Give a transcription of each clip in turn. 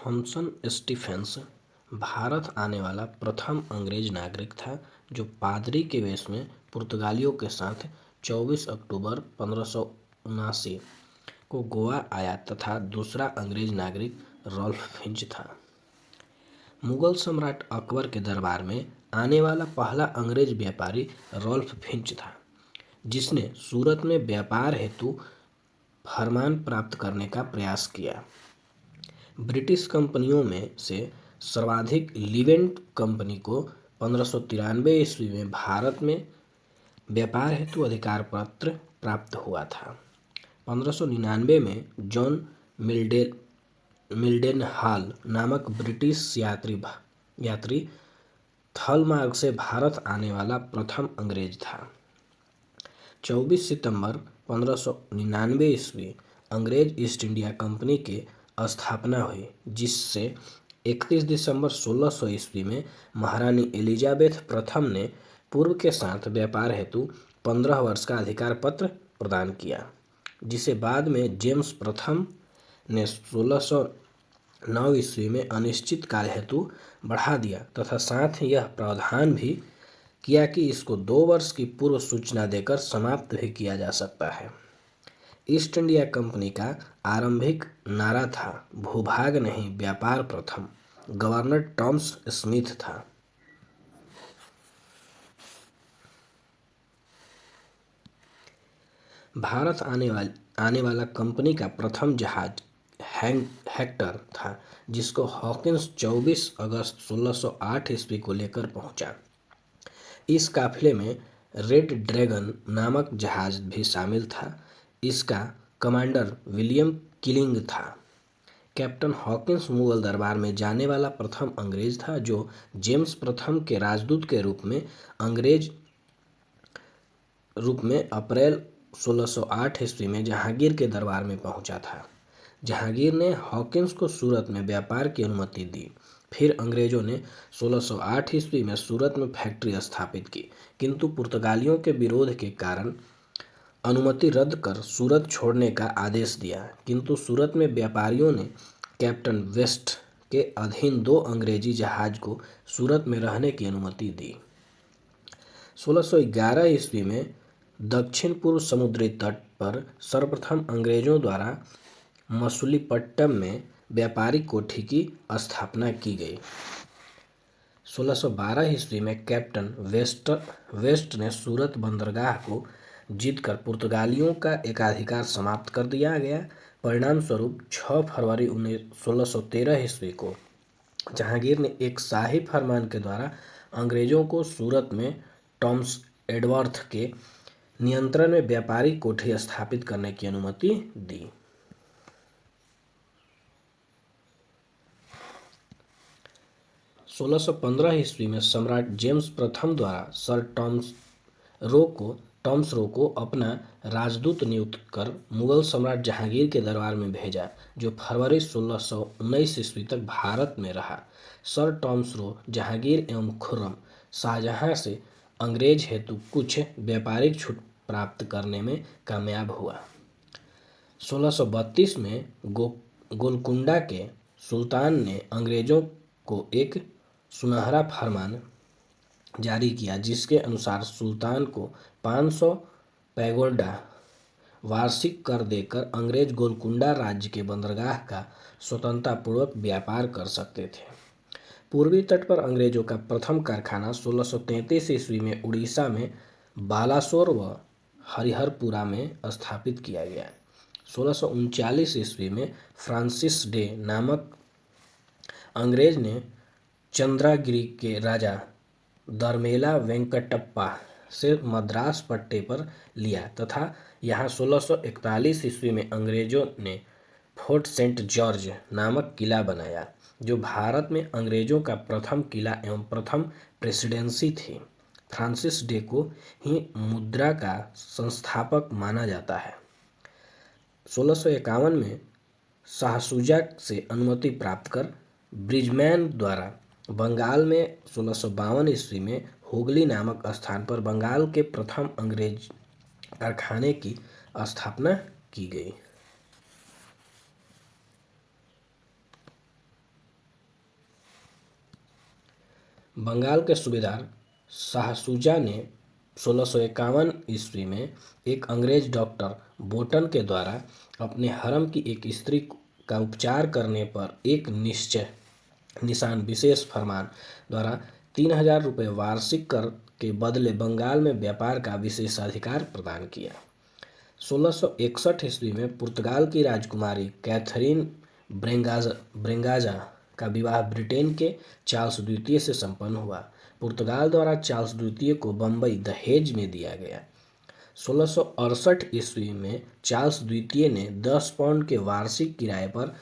Thompson Stephen's Bharat आने वाला प्रथम अंग्रेज नागरिक था जो पादरी के वेश में पुर्तगालियों के साथ 24 अक्टूबर 1579 को गोवा आया तथा दूसरा अंग्रेज नागरिक रॉल्फ फिंच था। मुगल सम्राट अकबर के दरबार में आने वाला पहला अंग्रेज व्यापारी रॉल्फ फिंच था, जिसने सूरत में व्यापार हेतु फरमान प्राप्त करने का प्रयास किया। ब्रिटिश कंपनियों में से सर्वाधिक लिवेंट कंपनी को 1593 ईस्वी में भारत में व्यापार हेतु अधिकार पत्र प्राप्त हुआ था। 1599 में जॉन मिल्डेनहाल नामक ब्रिटिश यात्री थल मार्ग से भारत आने वाला प्रथम अंग्रेज था। 24 सितंबर 1599 ईस्वी अंग्रेज ईस्ट इंडिया कंपनी की स्थापना हुई, जिससे 31 दिसंबर 1600 ईस्वी में महारानी एलिजाबेथ प्रथम ने पूर्व के साथ व्यापार हेतु 15 वर्ष का अधिकार पत्र प्रदान किया, जिसे बाद में जेम्स प्रथम ने 1609 ईस्वी में अनिश्चित काल हेतु बढ़ा दिया तथा साथ ही यह प्रावधान भी किया कि इसको 2 वर्ष की पूर्व सूचना देकर समाप्त भी किया जा सकता है। ईस्ट इंडिया कंपनी का आरंभिक नारा था भूभाग नहीं व्यापार प्रथम। गवर्नर टॉमस स्मिथ था। भारत आने वाला कंपनी का प्रथम जहाज हेक्टर था, जिसको हॉकिंस 24 अगस्त 1608 ईस्वी को लेकर पहुंचा। इस काफिले में रेड ड्रैगन नामक जहाज भी शामिल था। इसका कमांडर विलियम किलिंग था। कैप्टन हॉकिंस मुगल दरबार में जाने वाला प्रथम अंग्रेज था जो जेम्स प्रथम के राजदूत के रूप में अप्रैल 1608 ईस्वी में जहांगीर के दरबार में पहुंचा था। जहांगीर ने हॉकिंस को सूरत में व्यापार की अनुमति दी। फिर अंग्रेजों ने 1608 ईस्वी में सूरत में फैक्ट्री स्थापित की, किंतु पुर्तगालियों के विरोध के कारण अनुमति रद्द कर सूरत छोड़ने का आदेश दिया। किंतु सूरत में व्यापारियों ने कैप्टन वेस्ट के अधीन 2 अंग्रेजी जहाज को सूरत में रहने की अनुमति दी। 1611 ईस्वी में दक्षिण पूर्व समुद्री तट पर सर्वप्रथम अंग्रेजों द्वारा मसूलीपट्टनम में व्यापारिक कोठी की स्थापना की गई। 1612 ईस्वी में कैप्टन वेस्ट ने सूरत बंदरगाह को जीतकर पुर्तगालियों का एकाधिकार समाप्त कर दिया गया। परिणाम स्वरूप 6 फरवरी 1613 ईस्वी को जहांगीर ने एक शाही फरमान के द्वारा अंग्रेजों को सूरत में टॉमस एडवर्थ के नियंत्रण में व्यापारिक कोठी स्थापित करने की अनुमति दी। सोलह 1615 ईस्वी में सम्राट जेम्स प्रथम द्वारा सर टॉमस रो को अपना राजदूत नियुक्त कर मुगल सम्राट जहांगीर के दरबार में भेजा, जो फरवरी 1619 ईस्वी तक भारत में रहा। सर टॉमस रो जहांगीर एवं खुर्रम शाहजहां से अंग्रेज हेतु कुछ व्यापारिक छूट प्राप्त करने में कामयाब हुआ। 1632 में गोलकुंडा के सुल्तान ने अंग्रेजों को एक सुनहरा फरमान जारी किया, जिसके अनुसार सुल्तान को 500 पैगोडा वार्षिक कर देकर अंग्रेज गोलकुंडा राज्य के बंदरगाह का स्वतंत्रतापूर्वक व्यापार कर सकते थे। पूर्वी तट पर अंग्रेजों का प्रथम कारखाना 1633 ईस्वी में उड़ीसा में बालासोर व हरिहरपुरा में स्थापित किया गया। 1639 ईस्वी में फ्रांसिस डे नामक अंग्रेज ने चंद्रगिरी के राजा दरमेला वेंकटप्पा से मद्रास पट्टे पर लिया तथा यहाँ 1641 ईस्वी में अंग्रेजों ने फोर्ट सेंट जॉर्ज नामक किला बनाया, जो भारत में अंग्रेजों का प्रथम किला एवं प्रथम प्रेसिडेंसी थी। फ्रांसिस डे को ही मुद्रा का संस्थापक माना जाता है। 1651 में शाहसुजा से अनुमति प्राप्त कर ब्रिजमैन द्वारा बंगाल में 1652 ईस्वी में हुगली नामक स्थान पर बंगाल के प्रथम अंग्रेज कारखाने की स्थापना की गई। बंगाल के सूबेदार शाह शुजा ने 1651 ईस्वी में एक अंग्रेज डॉक्टर बोटन के द्वारा अपने हरम की एक स्त्री का उपचार करने पर एक निशान विशेष फरमान द्वारा 3000 रुपये वार्षिक कर के बदले बंगाल में व्यापार का विशेषाधिकार प्रदान किया। 1661 ईस्वी में पुर्तगाल की राजकुमारी कैथरीन ब्रेंगाजा का विवाह ब्रिटेन के चार्ल्स द्वितीय से संपन्न हुआ। पुर्तगाल द्वारा चार्ल्स द्वितीय को बम्बई दहेज में दिया गया। 1668 ईस्वी में चार्ल्स द्वितीय ने 10 पाउंड के वार्षिक किराए पर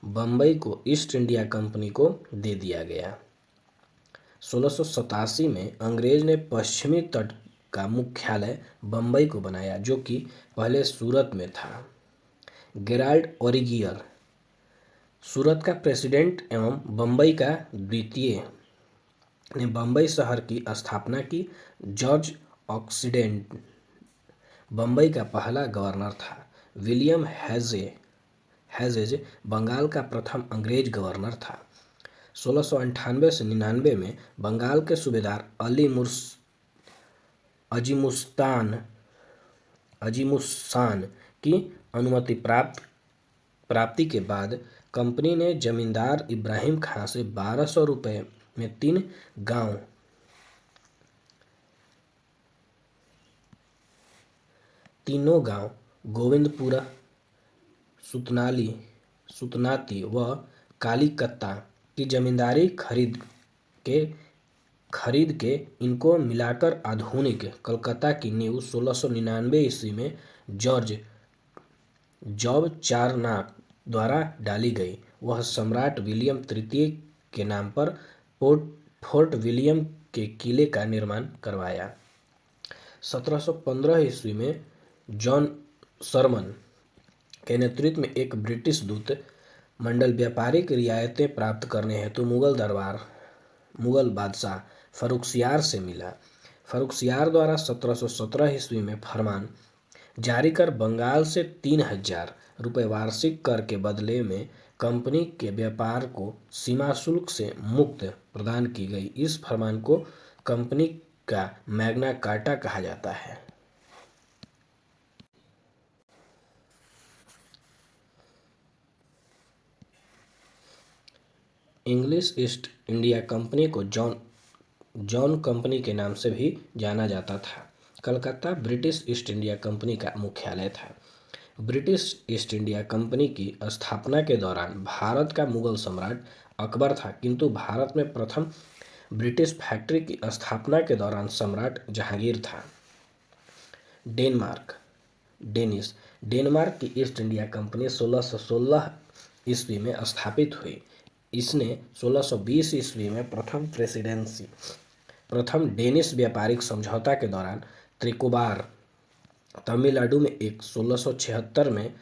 बम्बई को ईस्ट इंडिया कंपनी को दे दिया गया। 1687 में अंग्रेज ने पश्चिमी तट का मुख्यालय बम्बई को बनाया, जो कि पहले सूरत में था। गेराल्ड ओरिगियर सूरत का प्रेसिडेंट एवं बम्बई का द्वितीय ने बम्बई शहर की स्थापना की। जॉर्ज ऑक्सीडेंट बम्बई का पहला गवर्नर था। विलियम हेजेज बंगाल का प्रथम अंग्रेज गवर्नर था। 1698 से 99 में बंगाल के सूबेदार अजीमुस्तान की अनुमति प्राप्ति के बाद कंपनी ने जमींदार इब्राहिम खां से 1200 रुपये में तीनों गांव गोविंदपुरा, सुतनाती व कालीकत्ता की जमींदारी खरीद के इनको मिलाकर आधुनिक कलकत्ता की नींव 1699 ईस्वी में जॉब चारनाक द्वारा डाली गई। वह सम्राट विलियम तृतीय के नाम पर फोर्ट विलियम के किले का निर्माण करवाया। 1715 ईस्वी में जॉन सरमन के नेतृत्व में एक ब्रिटिश दूत मंडल व्यापारिक रियायतें प्राप्त करने हेतु मुगल बादशाह फर्रुखसियार से मिला। फर्रुखसियार द्वारा 1717 ईस्वी में फरमान जारी कर बंगाल से 3000 रुपये वार्षिक कर के बदले में कंपनी के व्यापार को सीमा शुल्क से मुक्त प्रदान की गई। इस फरमान को कंपनी का मैग्ना कार्टा कहा जाता है। इंग्लिश ईस्ट इंडिया कंपनी को जॉन कंपनी के नाम से भी जाना जाता था। Calcutta British east India company का मुख्यालय था। ब्रिटिश ईस्ट इंडिया कंपनी की स्थापना के दौरान भारत का मुगल सम्राट अकबर था, किंतु भारत में प्रथम ब्रिटिश फैक्ट्री की स्थापना के दौरान सम्राट जहांगीर था। डेनमार्क की ईस्ट इंडिया कंपनी 1616 ईस्वी में स्थापित हुई। इसने 1620 ईस्वी में प्रथम डेनिश व्यापारिक समझौता के दौरान त्रिकोबार तमिलनाडु में 1676 में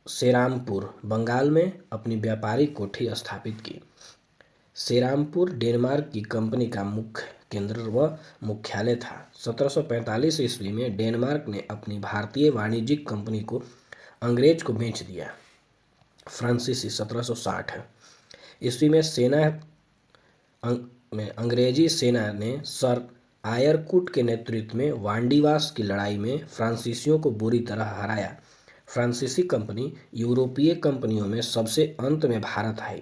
सेरामपुर बंगाल में अपनी व्यापारिक कोठी स्थापित की। सेरामपुर डेनमार्क की कंपनी का मुख्य केंद्र व मुख्यालय था। 1745 ईस्वी में डेनमार्क ने अपनी भारतीय वाणिज्यिक कंपनी को अंग्रेज को बेच दिया। फ्रांसीसी 1760 ईस्वी में अंग्रेजी सेना ने सर आयरकुट के नेतृत्व में वांडीवास की लड़ाई में फ्रांसीसियों को बुरी तरह हराया। फ्रांसीसी कंपनी यूरोपीय कंपनियों में सबसे अंत में भारत आई।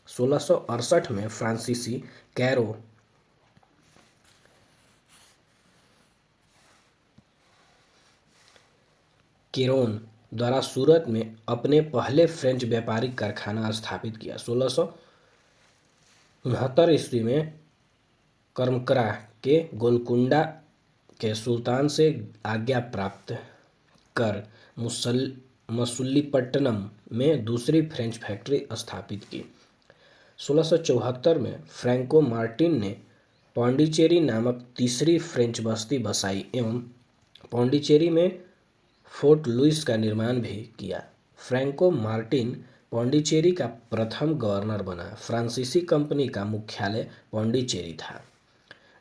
1668 में फ्रांसीसी केरोन द्वारा सूरत में अपने पहले फ्रेंच व्यापारिक कारखाना स्थापित किया। 1669 ईस्वी में करमकरा के गोलकुंडा के सुल्तान से आज्ञा प्राप्त कर मसुलीपट्टनम में दूसरी फ्रेंच फैक्ट्री स्थापित की। 1674 में फ्रैंको मार्टिन ने पौंडीचेरी नामक तीसरी फ्रेंच बस्ती बसाई एवं पौंडीचेरी में फोर्ट लुइस का निर्माण भी किया। फ्रैंको मार्टिन पौंडीचेरी का प्रथम गवर्नर बना। फ्रांसीसी कंपनी का मुख्यालय पौंडीचेरी था।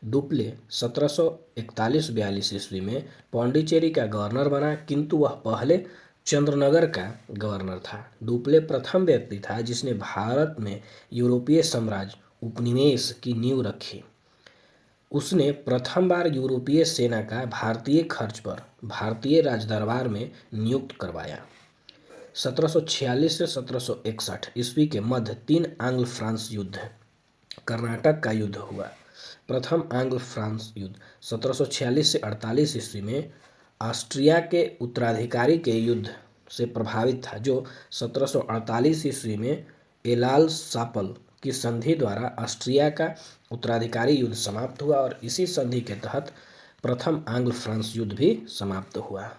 डुप्ले 1741-42 ईस्वी में पौंडीचेरी का गवर्नर बना, किंतु वह पहले चंद्रनगर का गवर्नर था। डुप्ले प्रथम व्यक्ति था जिसने भारत में यूरोपीय साम्राज्य उपनिवेश की नींव रखी। उसने प्रथम बार यूरोपीय सेना का भारतीय खर्च पर भारतीय राजदरबार में नियुक्त करवाया। 1746 से 1761 ईस्वी के मध्य 3 आंग्ल फ्रांस युद्ध, कर्नाटक का युद्ध हुआ। प्रथम आंग्ल फ्रांस युद्ध 1746 से 48 ईस्वी में ऑस्ट्रिया के उत्तराधिकारी के युद्ध से प्रभावित था, जो 1748 ईस्वी में एलाल सापल की संधि द्वारा ऑस्ट्रिया का उत्तराधिकारी युद्ध समाप्त हुआ और इसी संधि के तहत प्रथम आंग्ल फ्रांस युद्ध भी समाप्त हुआ।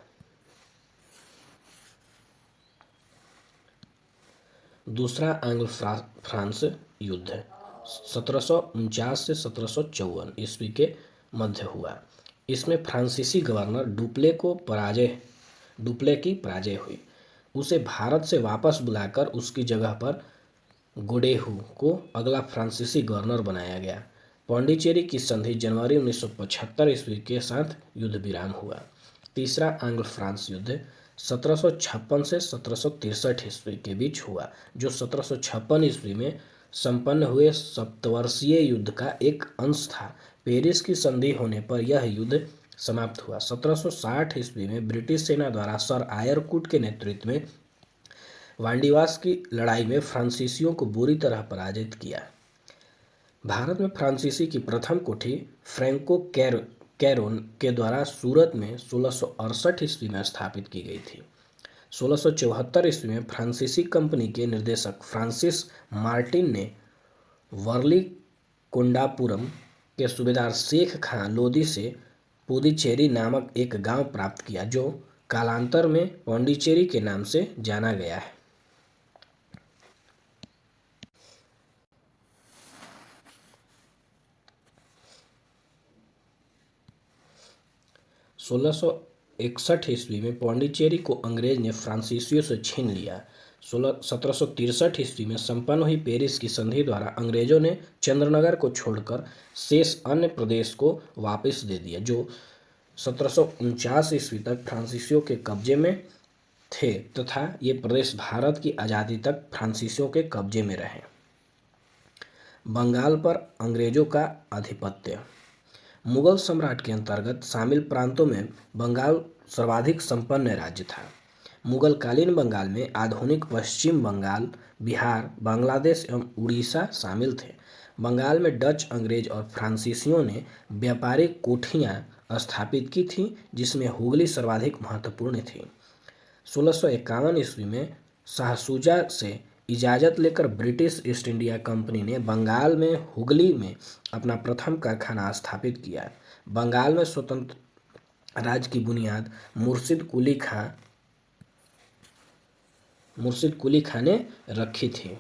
दूसरा आंग्ल फ्रांस युद्ध 1749 से 1754 ईस्वी के मध्य हुआ। इसमें फ्रांसीसी गवर्नर डुप्ले की पराजय हुई। उसे भारत से वापस बुलाकर उसकी जगह पर गोडेहू को अगला फ्रांसीसी गवर्नर बनाया गया। पौंडीचेरी की संधि जनवरी 1975 ईस्वी के साथ युद्ध विराम हुआ। तीसरा आंग्ल फ्रांस युद्ध 1756 से 1763 ईस्वी के बीच हुआ, जो 1756 ईस्वी में संपन्न हुए सप्तवर्षीय युद्ध का एक अंश था। पेरिस की संधि होने पर यह युद्ध समाप्त हुआ। 1760 ईस्वी में ब्रिटिश सेना द्वारा सर आयरकुट के नेतृत्व में वांडीवास की लड़ाई में फ्रांसीसियों को बुरी तरह पराजित किया। भारत में फ्रांसीसी की प्रथम कोठी फ्रैंको कैरोन के द्वारा सूरत में 1668 ईस्वी में स्थापित की गई थी। 1674 ईस्वी में फ्रांसीसी कंपनी के निर्देशक फ्रांसिस मार्टिन ने वर्ली कोंडापुरम के सूबेदार शेख खां लोदी से पुदुचेरी नामक एक गांव प्राप्त किया, जो कालांतर में पौंडीचेरी के नाम से जाना गया है। 1661 ईस्वी में पौंडीचेरी को अंग्रेज ने फ्रांसीसियों से छीन लिया। 1763 ईस्वी में संपन्न हुई पेरिस की संधि द्वारा अंग्रेजों ने चंद्रनगर को छोड़कर शेष अन्य प्रदेश को वापस दे दिया, जो 1749 ईस्वी तक फ्रांसीसियों के कब्जे में थे तथा ये प्रदेश भारत की आज़ादी तक फ्रांसीसियों के कब्जे में रहे। बंगाल पर अंग्रेजों का आधिपत्य। मुगल सम्राट के अंतर्गत शामिल प्रांतों में बंगाल सर्वाधिक संपन्न राज्य था। मुगलकालीन बंगाल में आधुनिक पश्चिम बंगाल, बिहार, बांग्लादेश एवं उड़ीसा शामिल थे। बंगाल में डच, अंग्रेज और फ्रांसीसियों ने व्यापारिक कोठियाँ स्थापित की थीं, जिसमें हुगली सर्वाधिक महत्वपूर्ण थी। 1651 ईस्वी में शाहशुजा से इजाज़त लेकर ब्रिटिश ईस्ट इंडिया कंपनी ने बंगाल में हुगली में अपना प्रथम कारखाना स्थापित किया। बंगाल में स्वतंत्र राज्य की बुनियाद मुर्शिद कुली खां ने रखी थी।